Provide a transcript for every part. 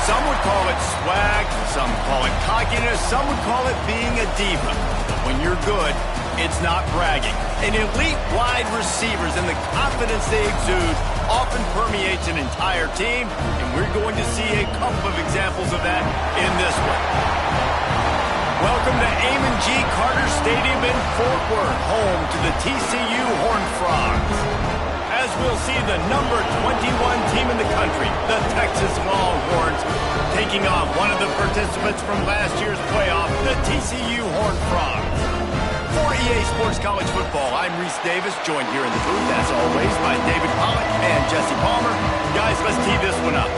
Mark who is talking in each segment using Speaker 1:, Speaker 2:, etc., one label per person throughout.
Speaker 1: Some would call it swag, some call it cockiness, some would call it being a diva. But when you're good, it's not bragging. And elite wide receivers and the confidence they exude often permeates an entire team, and we're going to see a couple of examples of that in this one. Welcome to Amon G. Carter Stadium in Fort Worth, home to the TCU Horned Frogs. As we'll see the number 21 team in the country, the Texas Longhorns, taking on one of the participants from last year's playoff, the TCU Horned Frogs. For EA Sports College Football, I'm Reese Davis, joined here in the booth, as always, by David Pollack and Jesse Palmer. Guys, let's tee this one up.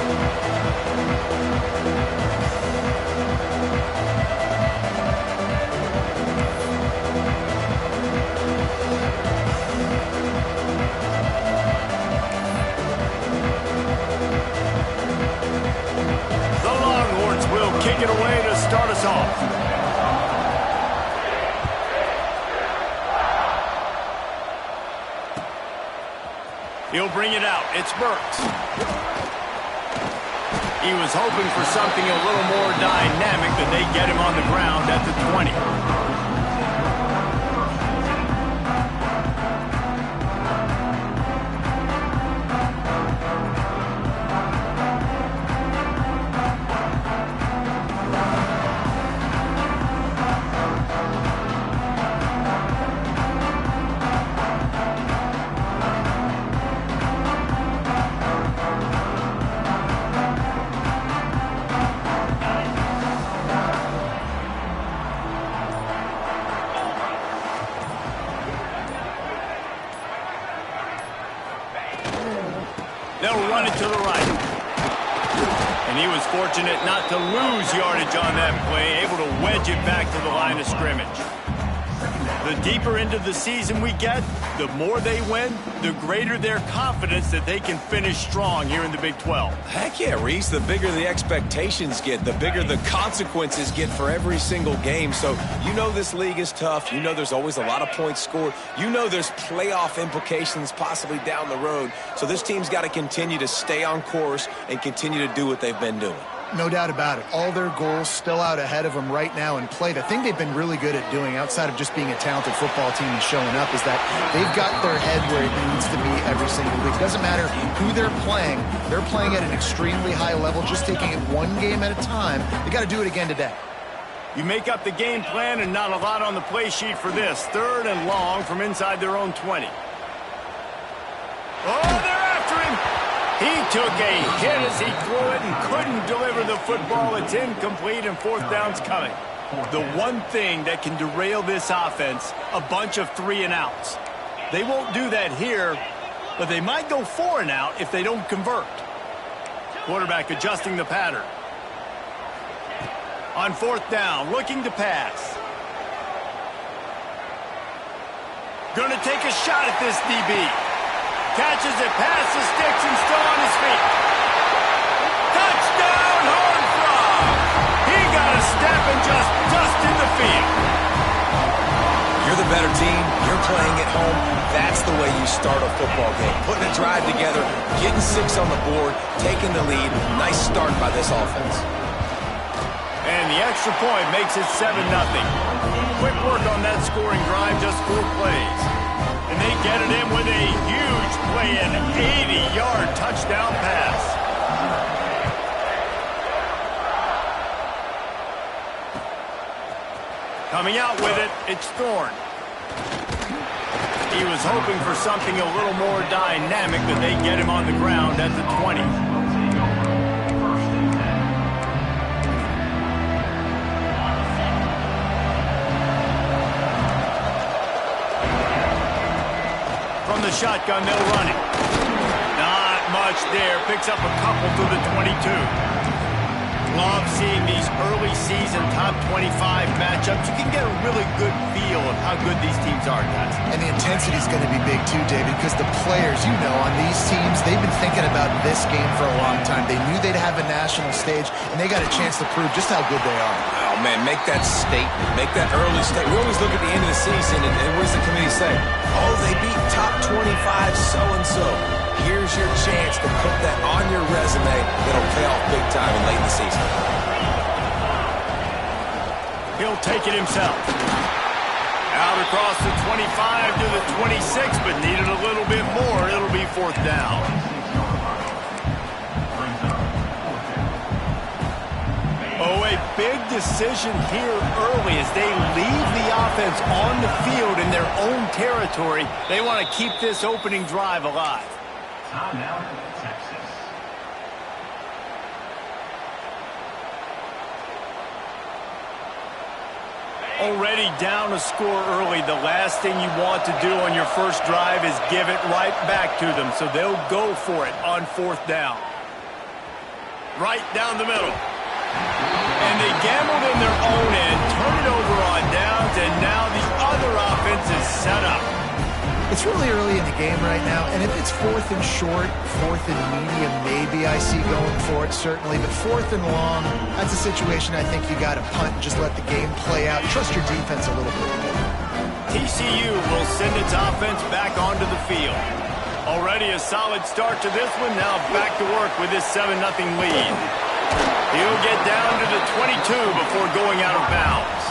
Speaker 1: The Longhorns will kick it away to start us off. He'll bring it out. It's Burks. He was hoping for something a little more dynamic, but they get him on the ground at the 20. They'll run it to the right. And he was fortunate not to lose yardage on that play, able to wedge it back to the line of scrimmage. The deeper into the season we get, the more they win, the greater their confidence that they can finish strong here in the Big 12.
Speaker 2: Heck yeah, Reese. The bigger the expectations get, the bigger the consequences get for every single game. So you know this league is tough. You know there's always a lot of points scored. You know there's playoff implications possibly down the road. So this team's got to continue to stay on course and continue to do what they've been doing.
Speaker 3: No doubt about it. All their goals still out ahead of them right now in play. The thing they've been really good at doing, outside of just being a talented football team and showing up, is that they've got their head where it needs to be every single week. Doesn't matter who they're playing at an extremely high level, just taking it one game at a time. They got to do it again today.
Speaker 1: You make up the game plan and not a lot on the play sheet for this. 3rd and long from inside their own 20. Oh, they're after him! He took a hit as he threw it and couldn't deliver the football. It's incomplete and 4th down's coming. The one thing that can derail this offense, a bunch of 3 and outs. They won't do that here, but they might go 4 and out if they don't convert. Quarterback adjusting the pattern. On 4th down, looking to pass. Gonna take a shot at this DB. Catches it past the sticks and still on his feet. Touchdown, Horned Frogs! He got a step and just dusted the field.
Speaker 2: You're the better team. You're playing at home. That's the way you start a football game. Putting a drive together, getting 6 on the board, taking the lead. Nice start by this offense.
Speaker 1: And the extra point makes it 7-0. Quick work on that scoring drive, just 4 plays. And they get it in with a huge play, an 80-yard touchdown pass. Coming out with it, it's Thorne. He was hoping for something a little more dynamic, but they get him on the ground at the 20. From the shotgun, they'll run it. Not much there. Picks up a couple to the 22. Love seeing these early season top 25 matchups. You can get a really good feel of how good these teams are, guys.
Speaker 3: And the intensity is going to be big too, David, because the players, you know, on these teams, they've been thinking about this game for a long time. They knew they'd have a national stage, and they got a chance to prove just how good they are.
Speaker 2: Oh, man, make that statement. Make that early statement. We always look at the end of the season, and what does the committee say? Oh, they beat top 25 so-and-so. Here's your chance. chance to put that on your resume that'll pay off big time in late in the season.
Speaker 1: He'll take it himself. Out across the 25 to the 26, but needed a little bit more. It'll be 4th down. Oh, a big decision here early as they leave the offense on the field in their own territory. They want to keep this opening drive alive.
Speaker 4: Timeout, Texas.
Speaker 1: Already down a score early. The last thing you want to do on your first drive is give it right back to them. So they'll go for it on 4th down. Right down the middle. And they gambled in their own end, turn it over on downs, and now the other offense is set up.
Speaker 3: It's really early in the game right now, and if it's 4th and short, 4th and medium, maybe I see going for it, certainly. But 4th and long, that's a situation I think you got to punt and just let the game play out. Trust your defense a little bit more.
Speaker 1: TCU will send its offense back onto the field. Already a solid start to this one. Now back to work with this 7-0 lead. He'll get down to the 22 before going out of bounds.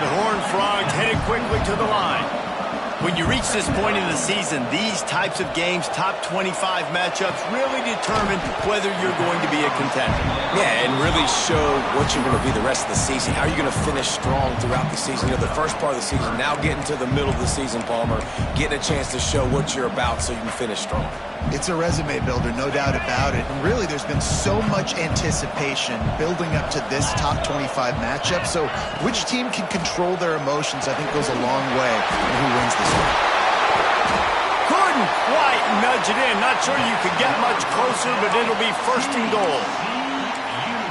Speaker 1: The Horned Frogs headed quickly to the line. When you reach this point in the season, these types of games, top 25 matchups, really determine whether you're going to be a contender.
Speaker 2: Yeah, and really show what you're going to be the rest of the season. How are you going to finish strong throughout the season? You know, the first part of the season, now getting to the middle of the season, Palmer, getting a chance to show what you're about so you can finish strong.
Speaker 3: It's a resume builder, no doubt about it. And really, there's been so much anticipation building up to this top 25 matchup. So which team can control their emotions, I think, goes a long way in who wins this one.
Speaker 1: Couldn't quite nudge it in. Not sure you could get much closer, but it'll be 1st and goal.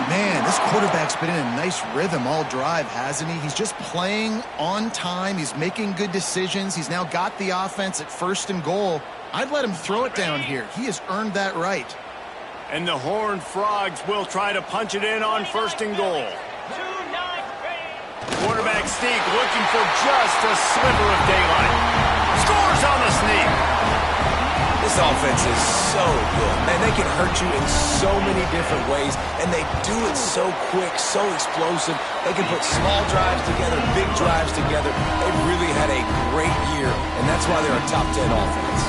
Speaker 3: Man, this quarterback's been in a nice rhythm all drive, hasn't he? He's just playing on time. He's making good decisions. He's now got the offense at 1st and goal. I'd let him throw it down here. He has earned that right.
Speaker 1: And the Horned Frogs will try to punch it in on 1st and goal. Quarterback sneak looking for just a sliver of daylight. Scores on the sneak.
Speaker 2: This offense is so good. Man, they can hurt you in so many different ways, and they do it so quick, so explosive. They can put small drives together, big drives together. They've really had a great year, and that's why they're a top 10 offense.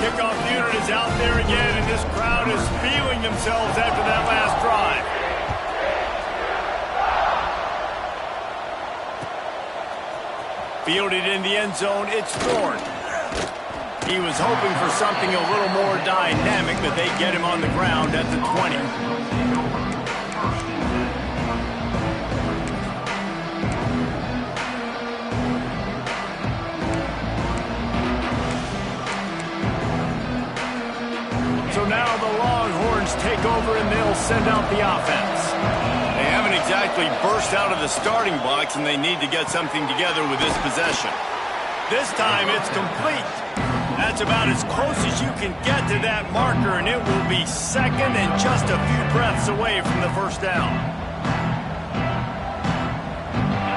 Speaker 1: Kickoff unit is out there again, and this crowd is feeling themselves after that last drive. Fielded in the end zone, it's Thorne. He was hoping for something a little more dynamic, but they get him on the ground at the 20. So now the Longhorns take over and they'll send out the offense. They haven't exactly burst out of the starting blocks, and they need to get something together with this possession. This time it's complete. That's about as close as you can get to that marker, and it will be 2nd and just a few breaths away from the 1st down.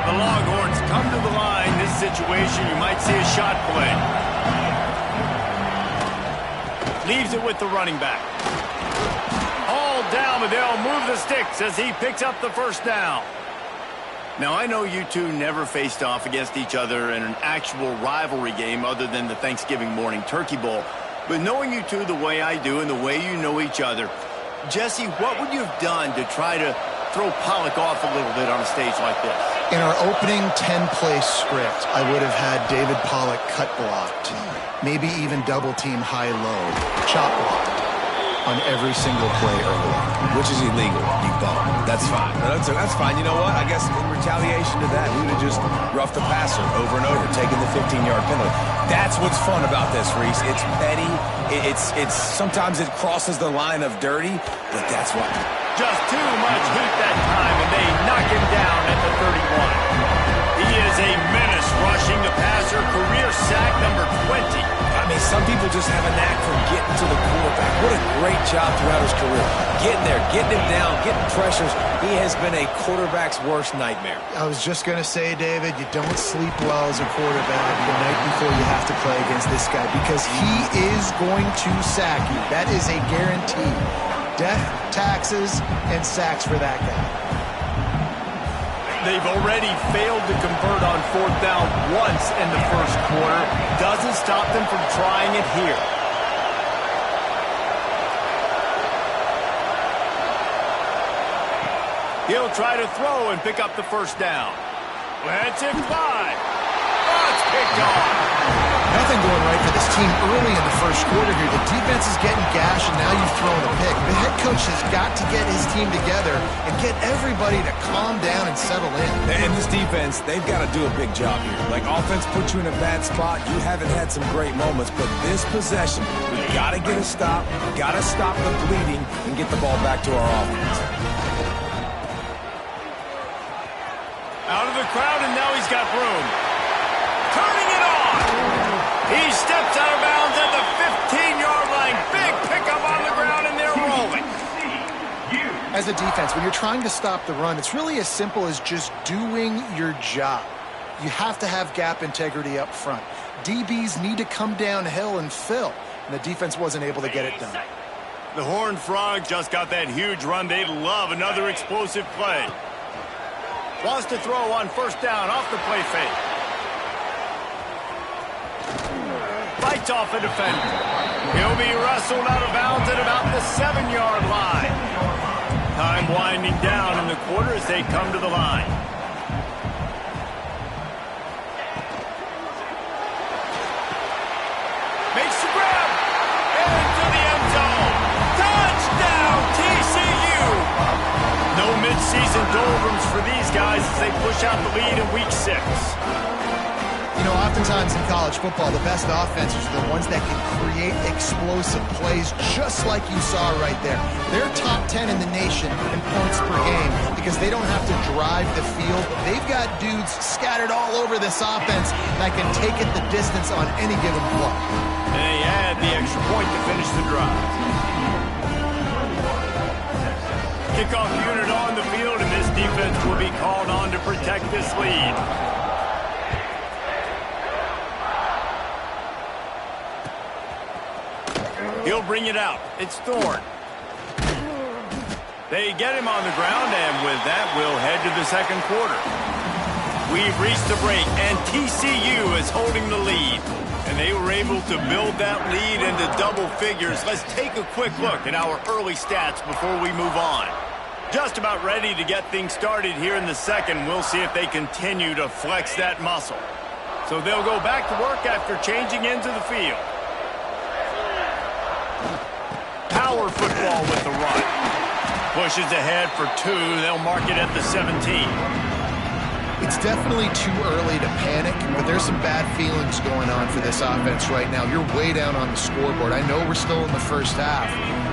Speaker 1: The Longhorns come to the line. This situation, you might see a shot play. Leaves it with the running back. All down, but they'll move the sticks as he picks up the 1st down. Now, I know you two never faced off against each other in an actual rivalry game other than the Thanksgiving morning Turkey Bowl. But knowing you two the way I do and the way you know each other, Jesse, what would you have done to try to throw Pollock off a little bit on a stage like this?
Speaker 3: In our opening 10-play script, I would have had David Pollock cut blocked, maybe even double-team high-low, chop blocked on every single play early.
Speaker 2: Which is illegal, you thought. That's fine. That's fine. You know what? I guess in retaliation to that, we would have just roughed the passer over and over, taking the 15-yard penalty. That's what's fun about this, Reese. It's petty. It's sometimes it crosses the line of dirty, but that's why.
Speaker 1: Just too much heat that time, and they knock him down at the 31. He is a menace rushing the passer, career sack number 20.
Speaker 2: I mean, Some people just have a knack for getting to the quarterback. What a great job throughout his career. Getting there, getting him down, getting pressures. He has been a quarterback's worst nightmare.
Speaker 3: I was just going to say, David, you don't sleep well as a quarterback the night before you have to play against this guy because he is going to sack you. That is a guarantee. Death, taxes, and sacks for that guy.
Speaker 1: They've already failed to convert on 4th down once in the first quarter. Doesn't stop them from trying it here. He'll try to throw and pick up the first down. Let's it fly. Oh, it's picked off.
Speaker 3: Nothing going right for this team early in the first quarter here. The defense is getting gashed, and now you've thrown a pick. The head coach has got to get his team together and get everybody to calm down and settle in.
Speaker 2: And this defense, they've got to do a big job here. Like, offense puts you in a bad spot. You haven't had some great moments, but this possession, we've got to get a stop. We've got to stop the bleeding and get the ball back to our offense.
Speaker 1: Out of the crowd, and now he's got room. Turning it on. He steps out of bounds at the 15-yard line. Big pickup on the ground, and they're rolling.
Speaker 3: As a defense, when you're trying to stop the run, it's really as simple as just doing your job. You have to have gap integrity up front. DBs need to come downhill and fill, and the defense wasn't able to get it done.
Speaker 1: The Horned Frog just got that huge run. They'd love another explosive play. Wants to throw on 1st down off the play fake. Fights off a defender. He'll be wrestled out of bounds at about the 7-yard line. Time winding down in the quarter as they come to the line. Makes the grab. Into the end zone. Touchdown, TCU. No midseason doldrums for these guys as they push out the lead in Week 6.
Speaker 3: You know, oftentimes in college football, the best offenses are the ones that can create explosive plays just like you saw right there. They're top 10 in the nation in points per game because they don't have to drive the field. They've got dudes scattered all over this offense that can take it the distance on any given play.
Speaker 1: And they add the extra point to finish the drive. Kickoff unit on the field, and this defense will be called on to protect this lead. He'll bring it out. It's Thorne. They get him on the ground, and with that, we'll head to the second quarter. We've reached the break, and TCU is holding the lead. And they were able to build that lead into double figures. Let's take a quick look at our early stats before we move on. Just about ready to get things started here in the second. We'll see if they continue to flex that muscle. So they'll go back to work after changing into the field. Power football with the run. Pushes ahead for 2. They'll mark it at the 17.
Speaker 3: It's definitely too early to panic, but there's some bad feelings going on for this offense right now. You're way down on the scoreboard. I know we're still in the first half,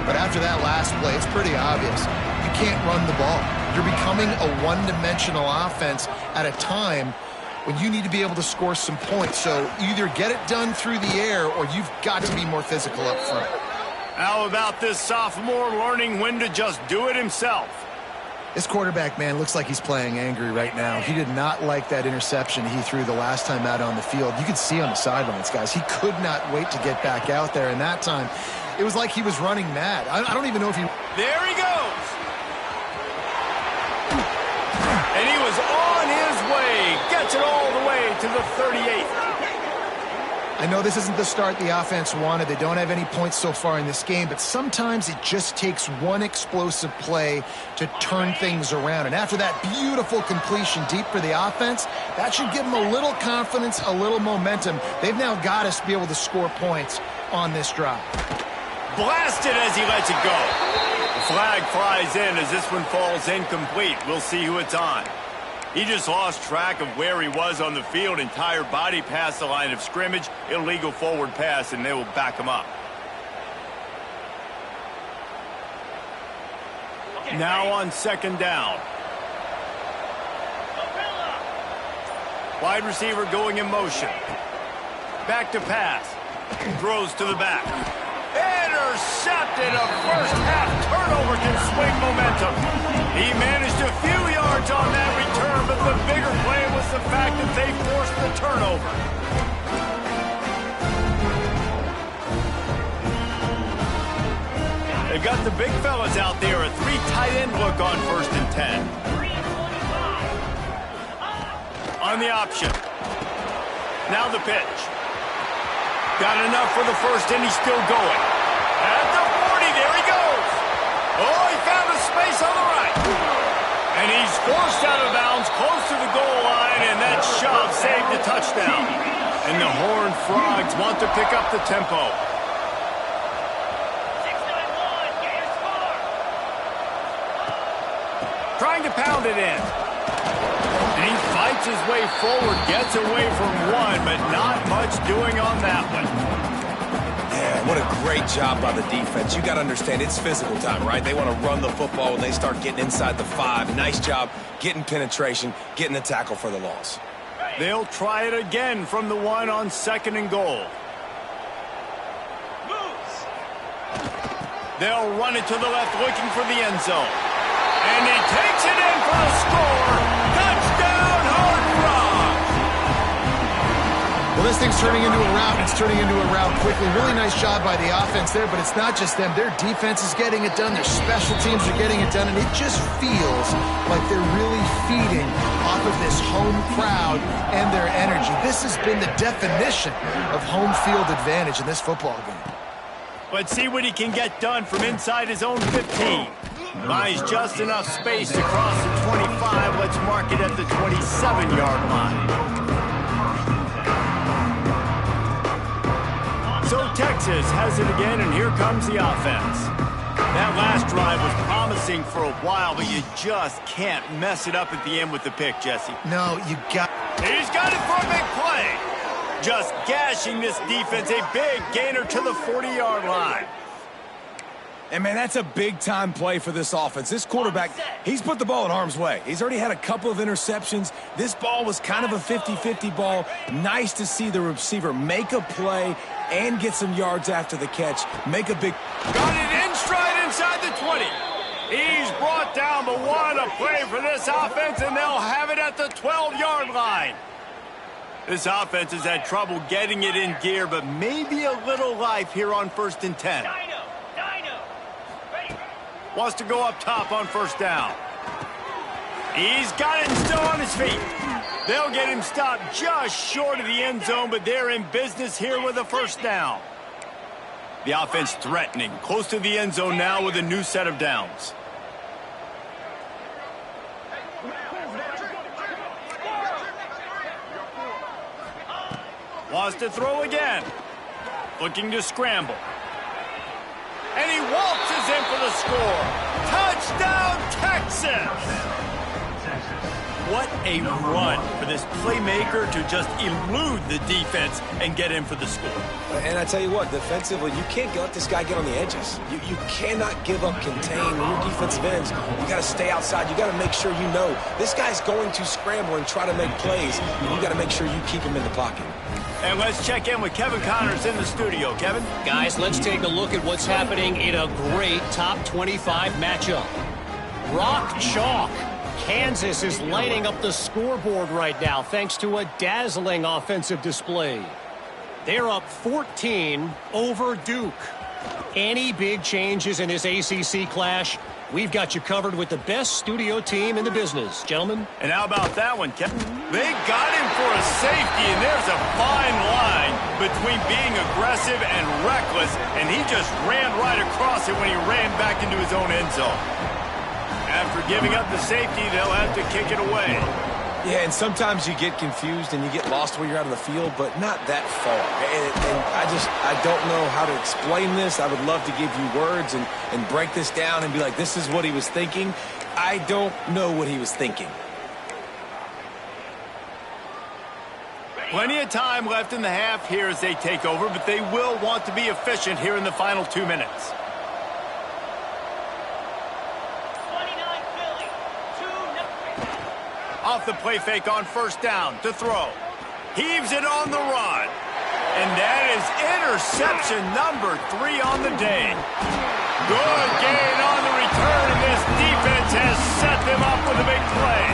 Speaker 3: but after that last play, it's pretty obvious. You can't run the ball. You're becoming a one-dimensional offense at a time when you need to be able to score some points. So either get it done through the air or you've got to be more physical up front.
Speaker 1: How about this sophomore learning when to just do it himself?
Speaker 3: This quarterback, man, looks like he's playing angry right now. He did not like that interception he threw the last time out on the field. You could see on the sidelines, guys. He could not wait to get back out there, and that time, it was like he was running mad. I don't even know if he...
Speaker 1: There he goes! And he was on his way. Gets it all the way to the 38th.
Speaker 3: I know this isn't the start the offense wanted. They don't have any points so far in this game, but sometimes it just takes one explosive play to turn things around. And after that beautiful completion deep for the offense, that should give them a little confidence, a little momentum. They've now got to be able to score points on this drive.
Speaker 1: Blasted as he lets it go. The flag flies in as this one falls incomplete. We'll see who it's on. He just lost track of where he was on the field. Entire body past the line of scrimmage. Illegal forward pass, and they will back him up. Now on 2nd down. Wide receiver going in motion. Back to pass. Throws to the back. Intercepted. A first-half turnover can swing momentum. He managed a few yards on that return, but the bigger play was the fact that they forced the turnover. They've got the big fellas out there. A 3 tight end look on 1st and 10. On the option. Now the pitch. Got enough for the first, and he's still going. At the 40, there he goes. Oh, he found a space on the right. And he's forced out of bounds close to the goal line, and that shove saved the touchdown. And the Horned Frogs want to pick up the tempo. Trying to pound it in. And he fights his way forward, gets away from one, but not much doing on that one.
Speaker 2: Yeah, what a great job by the defense. You got to understand, it's physical time, right? They want to run the football when they start getting inside the 5. Nice job getting penetration, getting the tackle for the loss.
Speaker 1: They'll try it again from the 1 on 2nd and goal. They'll run it to the left, looking for the end zone. And he takes it in for the score. Touchdown, Horned Frogs!
Speaker 3: Well, this thing's turning into a rout. It's turning into a rout quickly. Really nice job by the offense there, but it's not just them. Their defense is getting it done. Their special teams are getting it done, and it just feels like they're really feeding off of this home crowd and their energy. This has been the definition of home field advantage in this football game.
Speaker 1: Let's see what he can get done from inside his own 15. Buys just enough space to cross the 25. Let's mark it at the 27-yard line. So Texas has it again, and here comes the offense. That last drive was promising for a while, but you just can't mess it up at the end with the pick, Jesse.
Speaker 3: No, you got...
Speaker 1: He's got it for a big play. Just gashing this defense, a big gainer to the 40-yard line.
Speaker 2: And, man, that's a big-time play for this offense. This quarterback, he's put the ball in harm's way. He's already had a couple of interceptions. This ball was kind of a 50-50 ball. Nice to see the receiver make a play and get some yards after the catch. Make a big...
Speaker 1: Got it in stride inside the 20. He's brought down, but what a play for this offense, and they'll have it at the 12-yard line. This offense has had trouble getting it in gear, but maybe a little life here on 1st and 10. Wants to go up top on 1st down. He's got it and still on his feet. They'll get him stopped just short of the end zone, but they're in business here with a 1st down. The offense threatening, close to the end zone now with a new set of downs. Wants to throw again. Looking to scramble. And he waltzes in for the score. Touchdown, Texas! What a run for this playmaker to just elude the defense and get in for the score.
Speaker 2: And I tell you what, defensively, you can't let this guy get on the edges. You cannot give up contain. When you're defensive ends, you got to stay outside. You got to make sure you know this guy's going to scramble and try to make plays, and you got to make sure you keep him in the pocket.
Speaker 1: And let's check in with Kevin Connors in the studio. Kevin?
Speaker 5: Guys, let's take a look at what's happening in a great top 25 matchup. Rock chalk. Kansas is lighting up the scoreboard right now thanks to a dazzling offensive display. They're up 14 over Duke. Any big changes in this ACC clash? We've got you covered with the best studio team in the business, gentlemen.
Speaker 1: And how about that one, Kevin? They got him for a safety, and there's a fine line between being aggressive and reckless, and he just ran right across it when he ran back into his own end zone. After giving up the safety, they'll have to kick it away.
Speaker 2: Yeah, and sometimes you get confused and you get lost when you're out on the field, but not that far. And I don't know how to explain this. I would love to give you words and break this down and be like, this is what he was thinking. I don't know what he was thinking.
Speaker 1: Plenty of time left in the half here as they take over, but they will want to be efficient here in the final 2 minutes. Off the play fake on 1st down to throw. Heaves it on the run. And that is interception number 3 on the day. Good gain on the return, and this defense has set them up with a big play.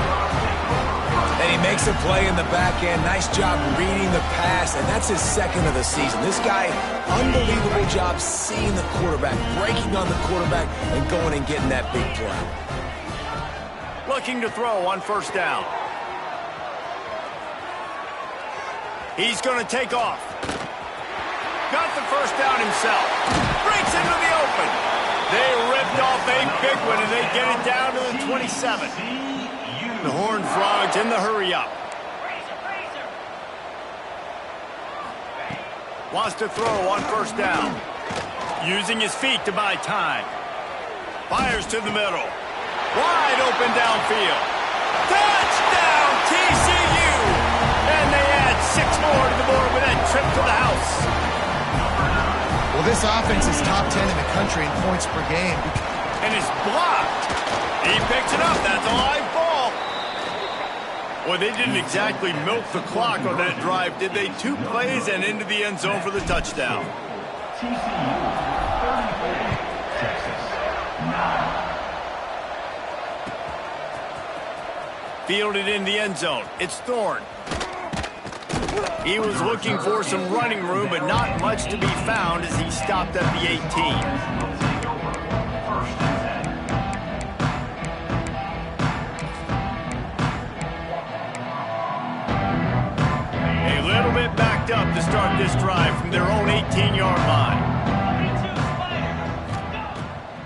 Speaker 2: And he makes a play in the back end. Nice job reading the pass, and that's his second of the season. This guy, unbelievable job seeing the quarterback, breaking on the quarterback, and going and getting that big play.
Speaker 1: Looking to throw on first down. He's going to take off. Got the first down himself. Breaks into the open. They ripped off a big one, and they get it down to the 27. The Horned Frogs in the hurry-up. Wants to throw on first down. Using his feet to buy time. Fires to the middle. Wide open downfield. Touchdown, TCU! And they add 6 more to the board with that trip to the house.
Speaker 3: Well, this offense is top 10 in the country in points per game.
Speaker 1: And it's blocked. He picks it up. That's a live ball. Well, they didn't exactly milk the clock on that drive, did they? 2 plays and into the end zone for the touchdown.
Speaker 4: TCU 34, Texas 9.
Speaker 1: Fielded in the end zone. It's Thorne. He was looking for some running room, but not much to be found as he stopped at the 18. A little bit backed up to start this drive from their own 18-yard line.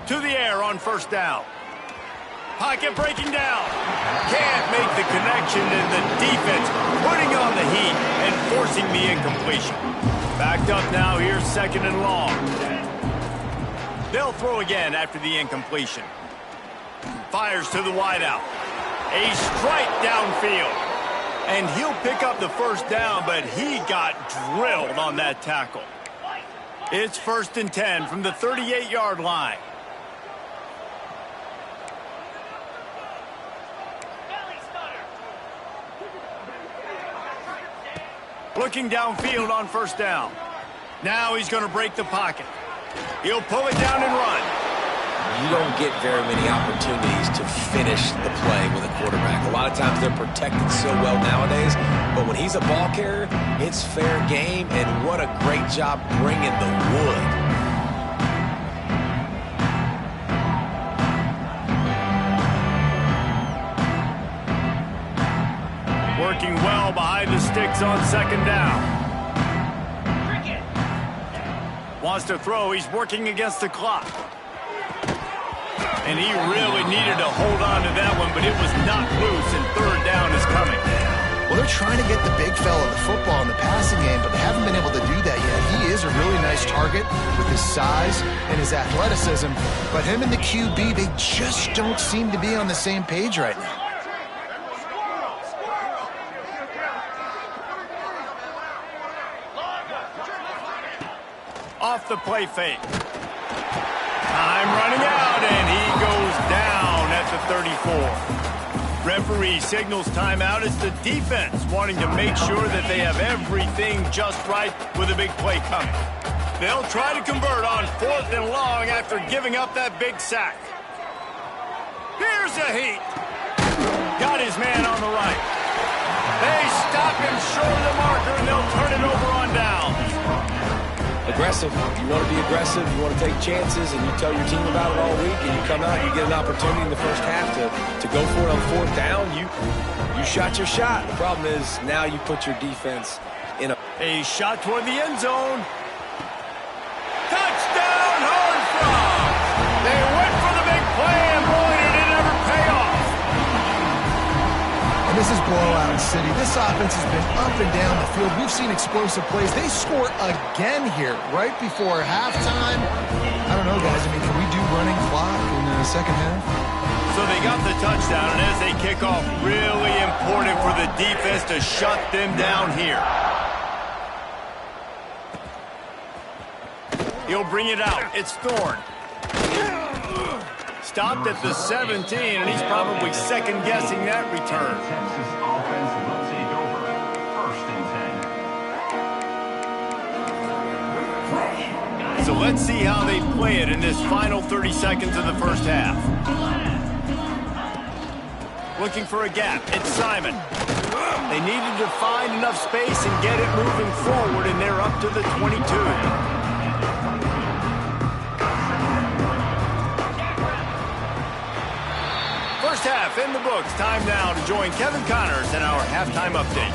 Speaker 1: To the air on first down. Pocket breaking down. Can't make the connection, and the defense putting on the heat and forcing the incompletion. Backed up now, here's second and long. They'll throw again after the incompletion. Fires to the wideout. A strike downfield. And he'll pick up the first down, but he got drilled on that tackle. It's 1st and 10 from the 38-yard line. Looking downfield on first down. Now he's going to break the pocket. He'll pull it down and run.
Speaker 2: You don't get very many opportunities to finish the play with a quarterback. A lot of times they're protected so well nowadays, but when he's a ball carrier, it's fair game, and what a great job bringing the wood.
Speaker 1: Working well behind the sticks on second down. Wants to throw. He's working against the clock. And he really needed to hold on to that one, but it was not loose, and third down is coming.
Speaker 3: Well, they're trying to get the big fella the football in the passing game, but they haven't been able to do that yet. He is a really nice target with his size and his athleticism, but him and the QB, they just don't seem to be on the same page right now.
Speaker 1: Off the play fake. Time running out, and he goes down at the 34. Referee signals timeout as the defense wanting to make sure that they have everything just right with a big play coming. They'll try to convert on 4th and long after giving up that big sack. Here's a heat. Got his man on the right. They stop him short of the marker, and they'll turn it over on down.
Speaker 2: Aggressive. You want to be aggressive, you want to take chances, and you tell your team about it all week, and you come out, you get an opportunity in the first half to go for it on 4th down. You shot your shot. The problem is now you put your defense in
Speaker 1: a shot toward the end zone. Touchdown, Horned Frogs! They went for the big play, and boy, did it ever pay off.
Speaker 3: And this is blowout city. This offense has been up and down the field. We've seen explosive plays. They score again here right before halftime. I don't know, guys. I mean, can we do running clock in the second half?
Speaker 1: So they got the touchdown, and as they kick off, really important for the defense to shut them down here. He'll bring it out. It's Thorne. Stopped at the 17, and he's probably second-guessing that return.
Speaker 4: Texas offense will take over 1st and 10.
Speaker 1: So let's see how they play it in this final 30 seconds of the first half. Looking for a gap. It's Simon. They needed to find enough space and get it moving forward, and they're up to the 22. First half in the books. Time now to join Kevin Connors in our halftime update.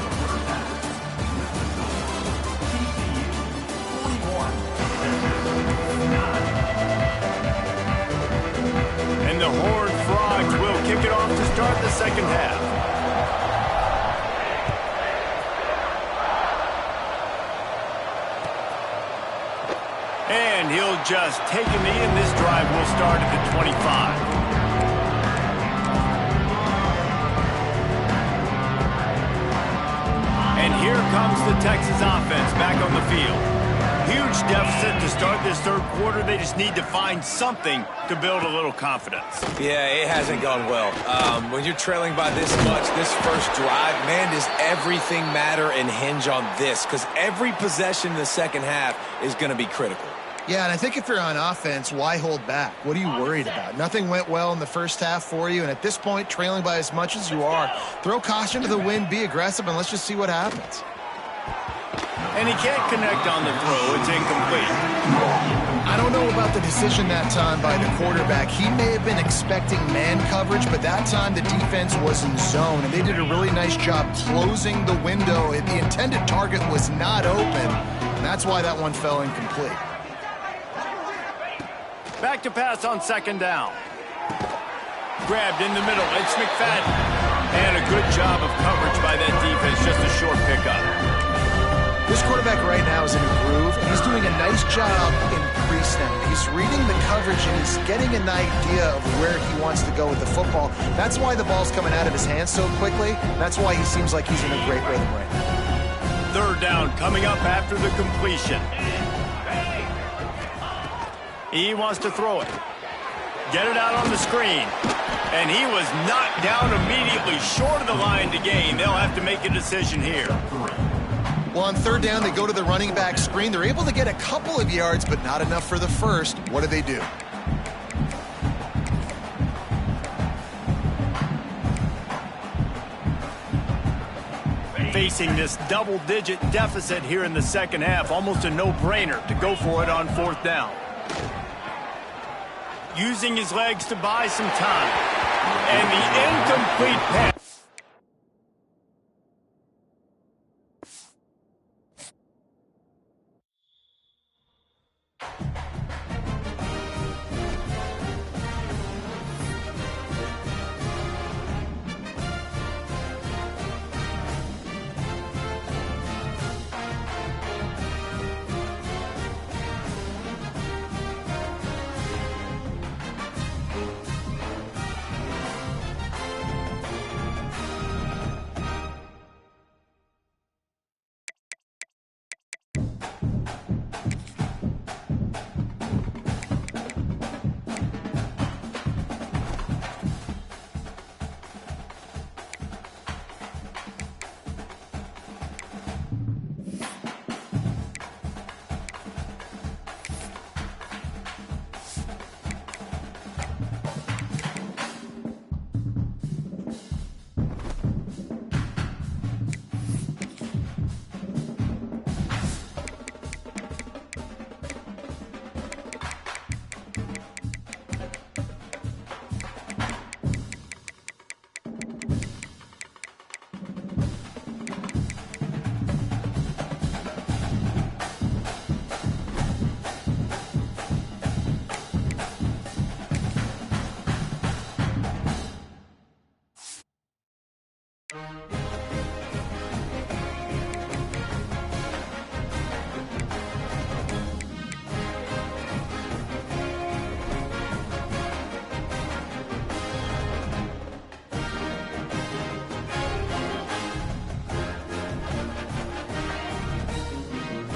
Speaker 1: And the Horned Frogs will kick it off to start the second half. And he'll just take a knee, and this drive will start at the 25. And here comes the Texas offense back on the field. Huge deficit to start this third quarter. They just need to find something to build a little confidence.
Speaker 2: Yeah, it hasn't gone well. When you're trailing by this much, this first drive, man, does everything matter and hinge on this? Because every possession in the second half is going to be critical.
Speaker 3: Yeah, and I think if you're on offense, why hold back? What are you worried about? Nothing went well in the first half for you, and at this point, trailing by as much as you are, throw caution to the wind, be aggressive, and let's just see what happens.
Speaker 1: And he can't connect on the throw. It's incomplete.
Speaker 3: I don't know about the decision that time by the quarterback. He may have been expecting man coverage, but that time the defense was in zone, and they did a really nice job closing the window. The intended target was not open, and that's why that one fell incomplete.
Speaker 1: Back to pass on second down. Grabbed in the middle. It's McFadden. And a good job of coverage by that defense. Just a short pickup.
Speaker 3: This quarterback right now is in a groove, and he's doing a nice job in pre-snap. He's reading the coverage, and he's getting an idea of where he wants to go with the football. That's why the ball's coming out of his hands so quickly. That's why he seems like he's in a great rhythm right now.
Speaker 1: Third down coming up after the completion. He wants to throw it. Get it out on the screen. And he was knocked down immediately short of the line to gain. They'll have to make a decision here.
Speaker 3: Well, on third down, they go to the running back screen. They're able to get a couple of yards, but not enough for the first. What do they do?
Speaker 1: Facing this double-digit deficit here in the second half, almost a no-brainer to go for it on fourth down. Using his legs to buy some time. And the incomplete pass.